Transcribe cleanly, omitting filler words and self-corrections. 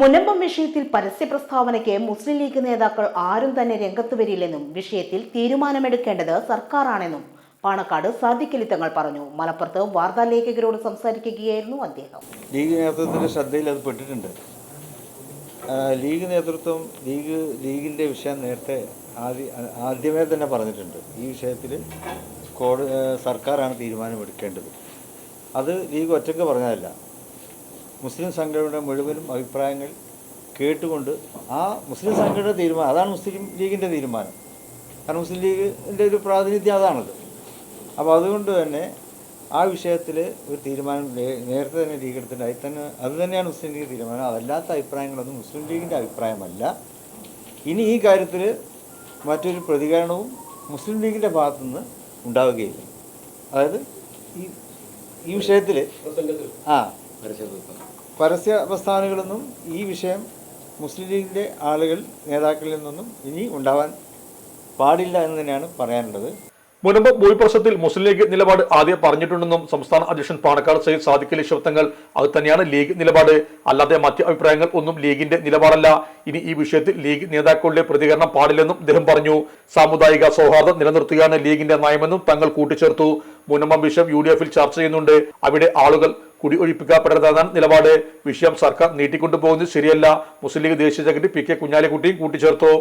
മുനമ്പം വിഷയത്തിൽ പരസ്യ പ്രസ്താവനയ്ക്ക് മുസ്ലിം ലീഗ് നേതാക്കൾ ആരും തന്നെ രംഗത്ത് വരില്ലെന്നും വിഷയത്തിൽ തീരുമാനമെടുക്കേണ്ടത് സർക്കാരാണെന്നും പാണക്കാട് സാദിഖ് അലി തങ്ങൾ പറഞ്ഞു. മലപ്പുറത്ത് വാർത്താലേഖകരോട് സംസാരിക്കുകയായിരുന്നു അദ്ദേഹം. ലീഗ് നേതൃത്വത്തിൻ്റെ ശ്രദ്ധയിൽ അത് പെട്ടിട്ടുണ്ട്. ലീഗ് നേതൃത്വം ലീഗിൻ്റെ വിഷയം നേരത്തെ ആദ്യമേ തന്നെ പറഞ്ഞിട്ടുണ്ട്. ഈ വിഷയത്തിൽ സർക്കാരാണ് തീരുമാനമെടുക്കേണ്ടത്. അത് ലീഗ് ഒറ്റയ്ക്ക് പറഞ്ഞതല്ല. മുസ്ലിം സംഘടനയുടെ മുഴുവനും അഭിപ്രായങ്ങൾ കേട്ടുകൊണ്ട് ആ മുസ്ലിം സംഘടനയുടെ തീരുമാനം, അതാണ് മുസ്ലിം ലീഗിൻ്റെ തീരുമാനം. കാരണം മുസ്ലിം ലീഗിൻ്റെ ഒരു പ്രാതിനിധ്യം അതാണത്. അപ്പോൾ അതുകൊണ്ട് തന്നെ ആ വിഷയത്തിൽ ഒരു തീരുമാനം നേരത്തെ തന്നെ ലീഗ് എടുത്തിട്ടുണ്ട്. അത് തന്നെയാണ് മുസ്ലിം ലീഗ് തീരുമാനം. അതല്ലാത്ത അഭിപ്രായങ്ങളൊന്നും മുസ്ലിം ലീഗിൻ്റെ അഭിപ്രായമല്ല. ഇനി ഈ കാര്യത്തിൽ മറ്റൊരു പ്രതികരണവും മുസ്ലിം ലീഗിൻ്റെ ഭാഗത്തുനിന്ന് ഉണ്ടാവുകയില്ല. അതായത് ഈ വിഷയത്തിൽ പരസ്യ പ്രസ്ഥാനങ്ങളൊന്നും ഈ വിഷയം മുസ്ലിം ലീഗിൻ്റെ നേതാക്കളിൽ നിന്നൊന്നും ഇനി ഉണ്ടാവാൻ പാടില്ല എന്ന് തന്നെയാണ് പറയാനുള്ളത്. മുനമ്പം ഭൂരിപക്ഷത്തിൽ മുസ്ലിം ലീഗ് നിലപാട് ആദ്യം പറഞ്ഞിട്ടുണ്ടെന്നും സംസ്ഥാന അധ്യക്ഷൻ പാണക്കാട് സയ്യിദ് സാദിഖ് അലി തങ്ങൾ അത് തന്നെയാണ് ലീഗ് നിലപാട്, അല്ലാതെ മറ്റ് അഭിപ്രായങ്ങൾ ഒന്നും ലീഗിന്റെ നിലപാടല്ല. ഇനി ഈ വിഷയത്തിൽ ലീഗ് നേതാക്കളുടെ പ്രതികരണം പാടില്ലെന്നും അദ്ദേഹം പറഞ്ഞു. സാമുദായിക സൗഹാർദ്ദം നിലനിർത്തുകയാണ് ലീഗിന്റെ നയമെന്നും തങ്ങൾ കൂട്ടിച്ചേർത്തു. മുനമ്പം വിഷയം UDF-ൽ ചർച്ച ചെയ്യുന്നുണ്ട്. അവിടെ ആളുകൾ കുടിയൊഴിപ്പിക്കപ്പെടരുതെന്നാണ് നിലപാട്. വിഷയം സർക്കാർ നീട്ടിക്കൊണ്ടുപോകുന്നത് ശരിയല്ല. മുസ്ലിം ലീഗ് ദേശീയ സെക്രട്ടറി PK കുഞ്ഞാലിക്കുട്ടിയും കൂട്ടിച്ചേർത്തു.